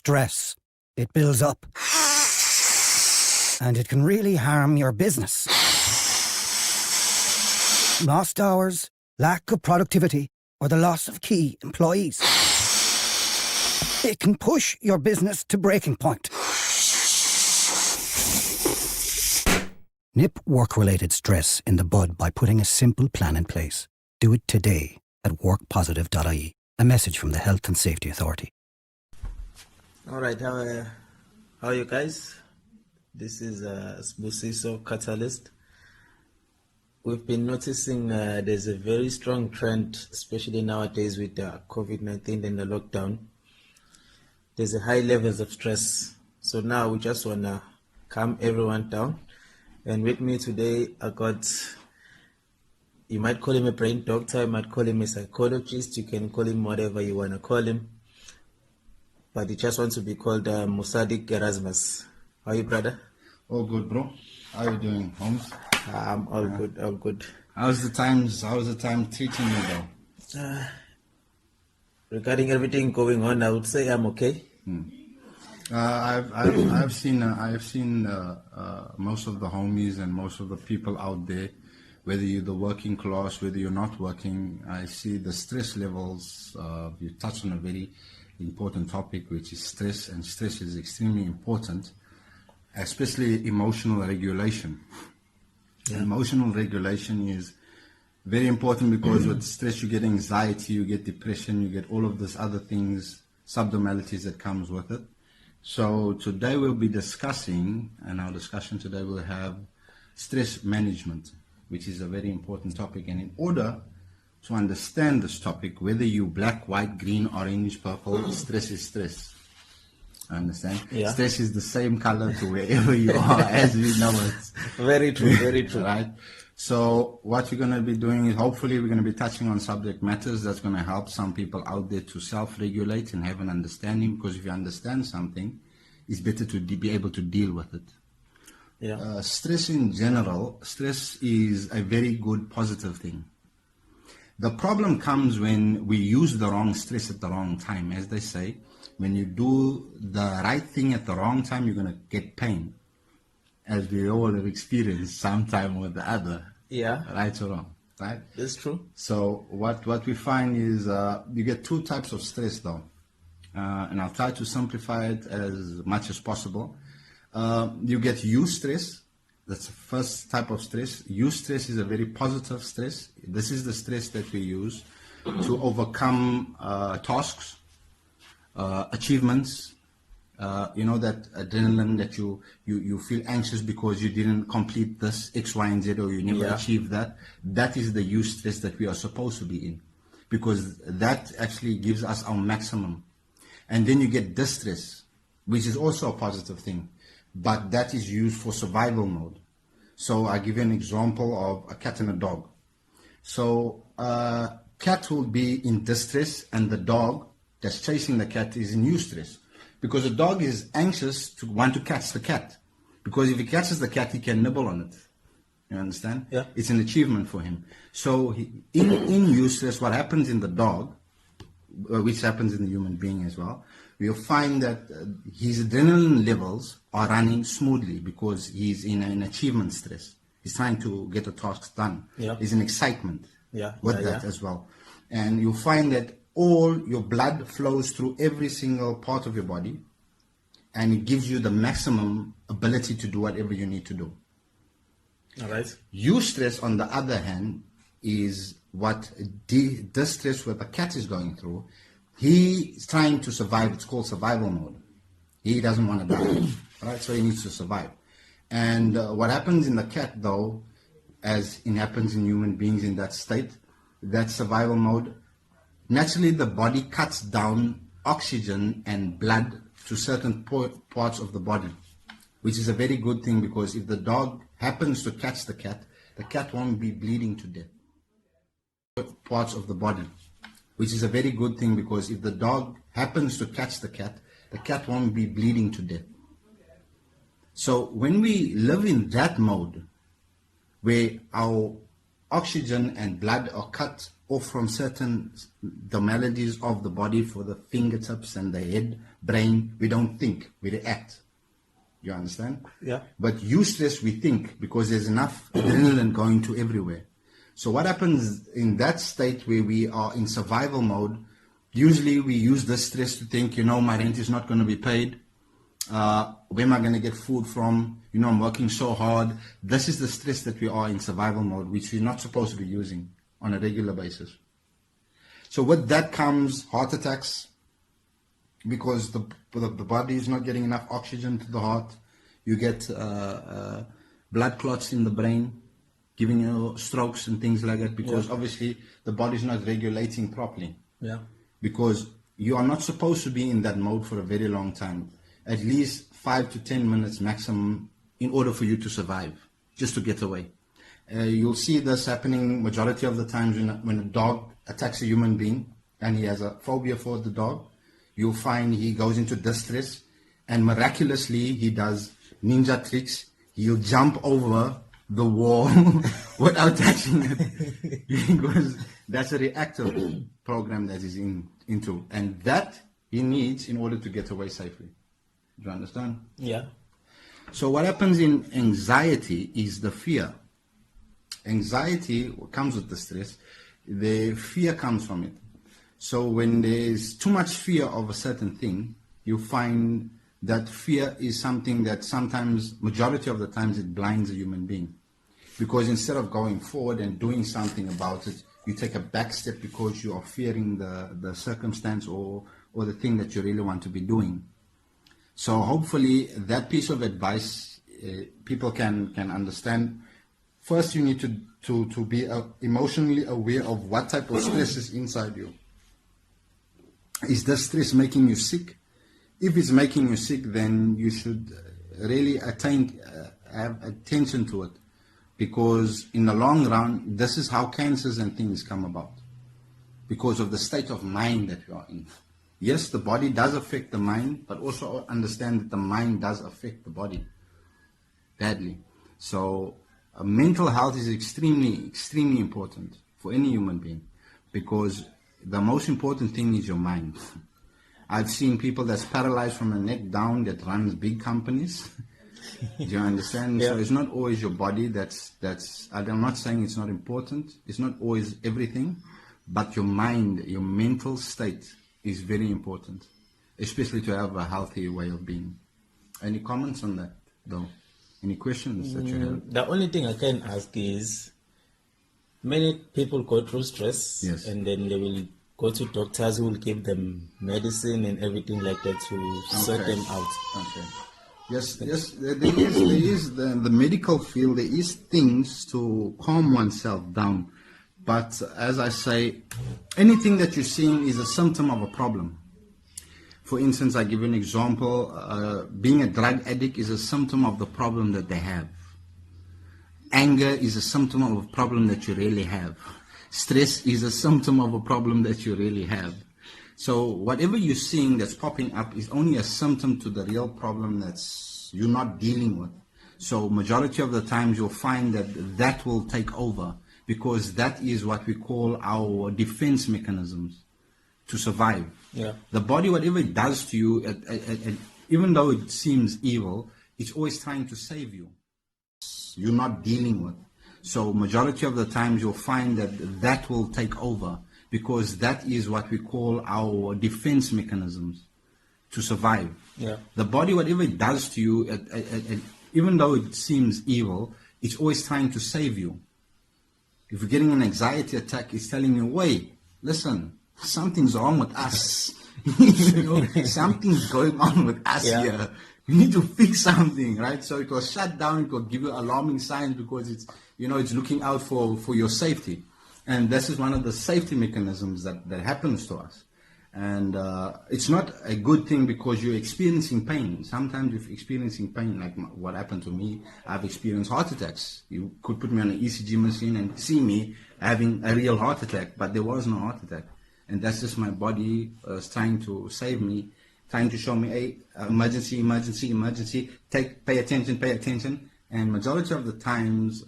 Stress. It builds up. And it can really harm your business. Lost hours, lack of productivity, or the loss of key employees. It can push your business to breaking point. Nip work-related stress in the bud by putting a simple plan in place. Do it today at workpositive.ie. A message from the Health and Safety Authority. All right, how are you guys? This is Sbusiso Catalyst. We've been noticing there's a very strong trend, especially nowadays with COVID-19 and the lockdown. There's a high levels of stress. So now we just want to calm everyone down. And with me today, I got, you might call him a brain doctor, you might call him a psychologist, you can call him whatever you want to call him. But he just wants to be called Musadik Erasmus. How are you, brother? All good, bro. How are you doing, Holmes? I'm all good, all good. How's the time treating you, though? Regarding everything going on, I would say I'm okay. I've seen most of the homies and most of the people out there, whether you're the working class, whether you're not working. I see the stress levels. You touched on a very important topic, which is stress, and stress is extremely important, especially emotional regulation. Yeah. Emotional regulation is very important because with stress you get anxiety, you get depression, you get all of these other things, subnormalities that comes with it. So today we'll be discussing, and our discussion today will have stress management, which is a very important topic. And in order to understand this topic, whether you black, white, green, orange, purple, stress is stress. Understand? Yeah. Stress is the same color to wherever you are, as we know it. Very true, very true. Right? So what we're going to be doing is hopefully we're going to be touching on subject matters that's going to help some people out there to self-regulate and have an understanding, because if you understand something, it's better to be able to deal with it. Yeah. Stress in general, stress is a very good positive thing. The problem comes when we use the wrong stress at the wrong time. As they say, when you do the right thing at the wrong time, you're going to get pain, as we all have experienced sometime or the other. Yeah. Right or wrong, right? That's true. So what we find is you get two types of stress, though. And I'll try to simplify it as much as possible. You get eustress. That's the first type of stress. Eustress is a very positive stress. This is the stress that we use to overcome tasks, achievements. That adrenaline that you feel anxious because you didn't complete this X, Y, and Z, or you never achieved that. That is the eustress that we are supposed to be in, because that actually gives us our maximum. And then you get distress, which is also a positive thing, but that is used for survival mode. So I give you an example of a cat and a dog. So cat will be in distress, and the dog that's chasing the cat is in eustress. Because the dog is anxious to want to catch the cat. Because if he catches the cat, he can nibble on it. You understand? Yeah. It's an achievement for him. So in eustress, what happens in the dog, which happens in the human being as well, we'll find that his adrenaline levels are running smoothly because he's in an achievement stress. He's trying to get a task done. Yeah. There's an excitement with that yeah. as well. And you'll find that all your blood flows through every single part of your body, and it gives you the maximum ability to do whatever you need to do. All right. Eustress, on the other hand, is what distress what the cat is going through. He's trying to survive. It's called survival mode. He doesn't want to die, right? So he needs to survive. And what happens in the cat, though, as it happens in human beings in that state, that survival mode, naturally, the body cuts down oxygen and blood to certain parts of the body, which is a very good thing, because if the dog happens to catch the cat won't be bleeding to death. Parts of the body, which is a very good thing, because if the dog happens to catch the cat won't be bleeding to death. So when we live in that mode, where our oxygen and blood are cut off from certain the melodies of the body for the fingertips and the head, brain, we don't think, we react. You understand? Yeah. But eustress, we think, because there's enough adrenaline going to everywhere. So what happens in that state where we are in survival mode, usually we use this stress to think, my rent is not going to be paid. Where am I going to get food from? I'm working so hard. This is the stress that we are in survival mode, which we're not supposed to be using on a regular basis. So with that comes heart attacks, because the body is not getting enough oxygen to the heart. You get blood clots in the brain, giving you strokes and things like that, because obviously the body is not regulating properly. Yeah. Because you are not supposed to be in that mode for a very long time. At least 5 to 10 minutes maximum in order for you to survive, just to get away. You'll see this happening majority of the times when a dog attacks a human being and he has a phobia for the dog. You'll find he goes into distress and miraculously he does ninja tricks. He'll jump over the wall without touching it, because that's a reactive program that he's into, and that he needs in order to get away safely. Do you understand? Yeah. So what happens in anxiety is the fear. Anxiety comes with the stress. The fear comes from it. So when there's too much fear of a certain thing, you find that fear is something that sometimes, majority of the times, it blinds a human being. Because instead of going forward and doing something about it, you take a back step because you are fearing the circumstance or the thing that you really want to be doing. So hopefully that piece of advice people can understand. First, you need to be emotionally aware of what type of stress is inside you. Is the stress making you sick? If it's making you sick, then you should really have attention to it. Because in the long run, this is how cancers and things come about. Because of the state of mind that you are in. Yes, the body does affect the mind, but also understand that the mind does affect the body badly. So mental health is extremely, extremely important for any human being, because the most important thing is your mind. I've seen people that's paralyzed from the neck down that runs big companies. Do you understand? Yeah. So it's not always your body that's. I'm not saying it's not important. It's not always everything, but your mind, your mental state is very important, especially to have a healthy way of being. Any comments on that, though? Any questions that you have? The only thing I can ask is, many people go through stress, Yes. and then they will go to doctors who will give them medicine and everything like that to sort them out. Okay. Yes. There is the medical field. There is things to calm oneself down. But as I say, anything that you're seeing is a symptom of a problem. For instance, I give you an example. Being a drug addict is a symptom of the problem that they have. Anger is a symptom of a problem that you really have. Stress is a symptom of a problem that you really have. So whatever you're seeing that's popping up is only a symptom to the real problem that's you're not dealing with. So majority of the times you'll find that will take over, because that is what we call our defense mechanisms to survive. Yeah. The body, whatever it does to you, even though it seems evil, it's always trying to save you. You're not dealing with. So majority of the times you'll find that will take over, because that is what we call our defense mechanisms to survive. Yeah. The body, whatever it does to you, even though it seems evil, it's always trying to save you. If you're getting an anxiety attack, it's telling you, wait, listen, something's wrong with us. Something's going on with us here. We need to fix something, right? So it will shut down, it will give you alarming signs, because it's looking out for your safety. And this is one of the safety mechanisms that happens to us. And it's not a good thing, because you're experiencing pain. Sometimes if you're experiencing pain, like what happened to me, I've experienced heart attacks. You could put me on an ECG machine and see me having a real heart attack, but there was no heart attack. And that's just my body trying to save me, trying to show me, hey, emergency, pay attention. And majority of the times,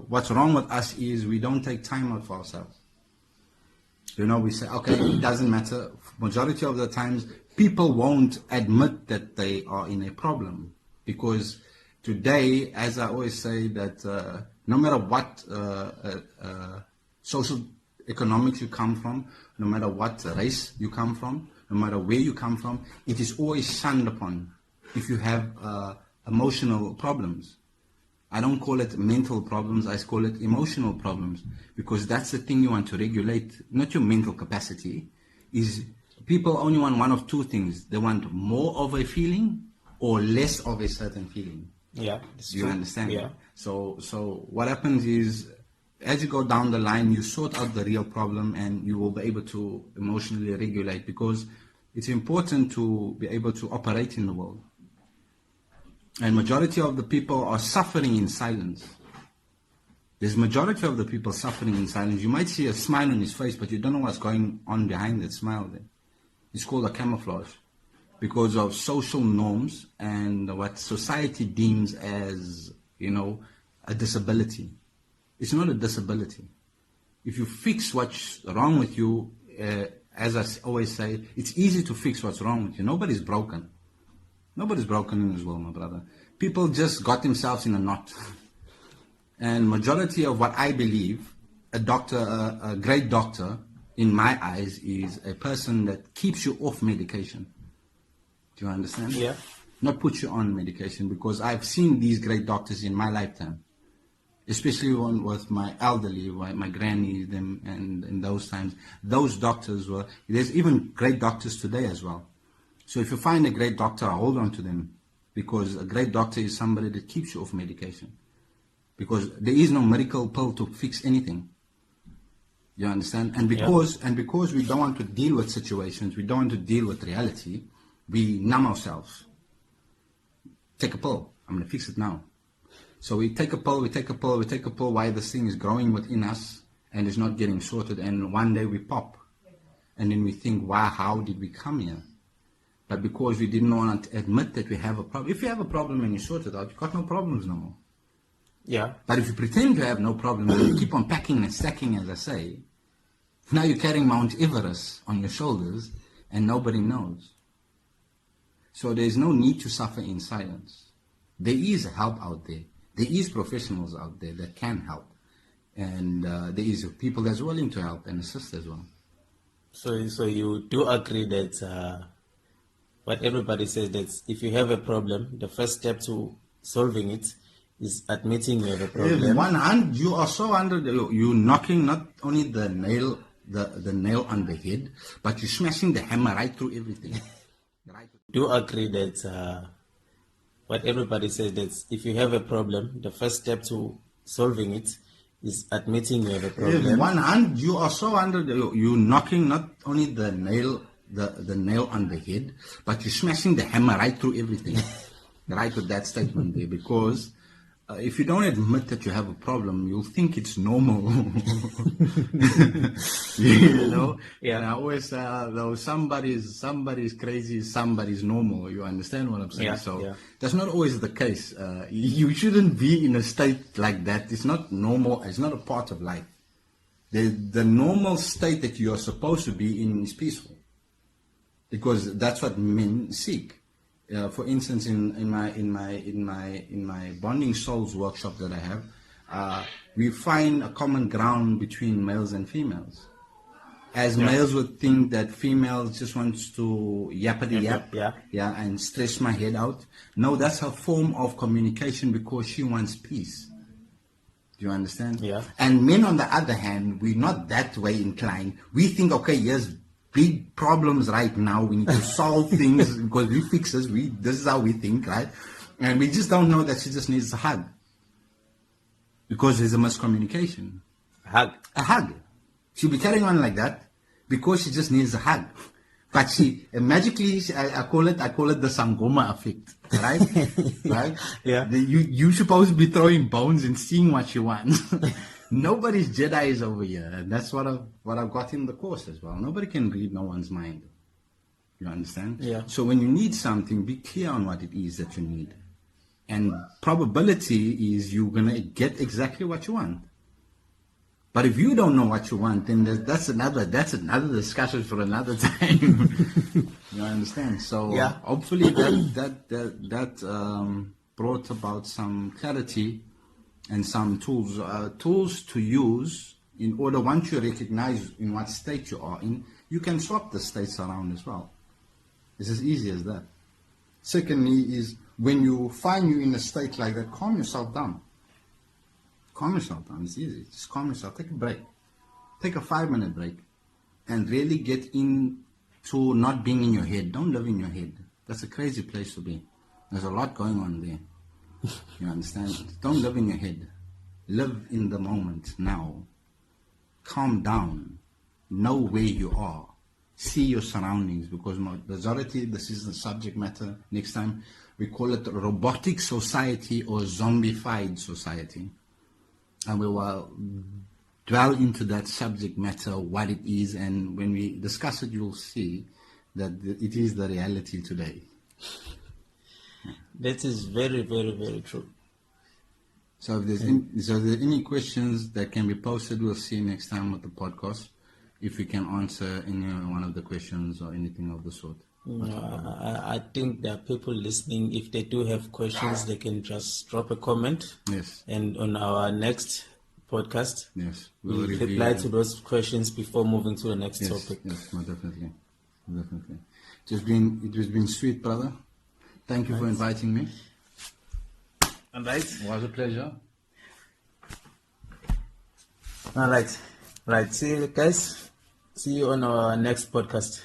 what's wrong with us is we don't take time out for ourselves. You know, we say, okay, it doesn't matter. Majority of the times, people won't admit that they are in a problem. Because today, as I always say, that no matter what social economics you come from, no matter what race you come from, no matter where you come from, it is always shunned upon if you have emotional problems. I don't call it mental problems, I call it emotional problems, because that's the thing you want to regulate, not your mental capacity. Is people only want one of two things. They want more of a feeling or less of a certain feeling. Yeah. Do you understand? Yeah. So what happens is, as you go down the line, you sort out the real problem and you will be able to emotionally regulate, because it's important to be able to operate in the world. And majority of the people are suffering in silence. There's majority of the people suffering in silence. You might see a smile on his face, but you don't know what's going on behind that smile there. It's called a camouflage, because of social norms and what society deems as, you know, a disability. It's not a disability. If you fix what's wrong with you, as I always say, it's easy to fix what's wrong with you. Nobody's broken. Nobody's broken in this world, my brother. People just got themselves in a knot. And majority of what I believe, a doctor, a great doctor, in my eyes, is a person that keeps you off medication. Do you understand? Yeah. Not put you on medication, because I've seen these great doctors in my lifetime. Especially one with my elderly, my grannies, them, and in those times. Those doctors were, there's even great doctors today as well. So if you find a great doctor, hold on to them, because a great doctor is somebody that keeps you off medication. Because there is no miracle pill to fix anything. You understand? And because we don't want to deal with situations, we don't want to deal with reality, we numb ourselves. Take a pill. I'm going to fix it now. So we take a pill, we take a pill, we take a pill while this thing is growing within us and is not getting sorted. And one day we pop. And then we think, wow, how did we come here? But because we didn't want to admit that we have a problem. If you have a problem and you sort it out, you've got no problems no more. Yeah. But if you pretend to have no problem and you keep on packing and stacking, as I say, now you're carrying Mount Everest on your shoulders and nobody knows. So there's no need to suffer in silence. There is help out there. There is professionals out there that can help. And there is people that's willing to help and assist as well. So you do agree that what everybody says, that if you have a problem, the first step to solving it is admitting you have a problem. One hand, you are so under you knocking not only the nail on the head, but you're smashing the hammer right through everything. Do agree that what everybody says, that if you have a problem, the first step to solving it is admitting you have a problem. One hand, you are so under you knocking not only the nail on the head, but you're smashing the hammer right through everything. Right with that statement there, because if you don't admit that you have a problem, you'll think it's normal. You know? Yeah. And I always say, though somebody's crazy, somebody's normal. You understand what I'm saying? Yeah, So yeah. that's not always the case. You shouldn't be in a state like that. It's not normal. It's not a part of life. The normal state that you are supposed to be in is peaceful, because that's what men seek. For instance, in my Bonding Souls workshop that I have, we find a common ground between males and females. As males would think that females just wants to yappity yap, and stress my head out. No, that's her form of communication, because she wants peace. Do you understand? Yeah. And men, on the other hand, we're not that way inclined. We think, okay, here's big problems right now. We need to solve things because we fixers. This is how we think, right? And we just don't know that she just needs a hug, because there's a miscommunication. A hug. She'll be carrying on like that because she just needs a hug. But she magically, I call it the Sangoma effect, right? Right? Yeah. You supposed to be throwing bones and seeing what you want. Nobody's Jedi is over here, and that's what I've got in the course as well. Nobody can read no one's mind. You understand? Yeah. So when you need something, be clear on what it is that you need. And probability is you're going to get exactly what you want. But if you don't know what you want, then that's another discussion for another time. You understand? So Yeah. hopefully that brought about some clarity and some tools to use in order, once you recognize in what state you are in, you can swap the states around as well. It's as easy as that. Secondly is, when you find you in a state like that, calm yourself down. Calm yourself down. It's easy. Just calm yourself. Take a break. Take a 5-minute break and really get into not being in your head. Don't live in your head. That's a crazy place to be. There's a lot going on there. You understand? Don't live in your head. Live in the moment now. Calm down. Know where you are. See your surroundings, because majority, this is the subject matter. Next time, we call it robotic society or zombified society. And we will dwell into that subject matter, what it is, and when we discuss it, you'll see that it is the reality today. That is very, very, very true. So if there's any questions that can be posted, we'll see next time with the podcast, if we can answer any one of the questions or anything of the sort. I think there are people listening. If they do have questions, they can just drop a comment. Yes. And on our next podcast, Yes. we'll reply to those questions before moving to the next topic. Yes, no, definitely. It has been sweet, brother. Thank you for inviting me. All right. It was a pleasure. All right. Right. See you guys. See you on our next podcast.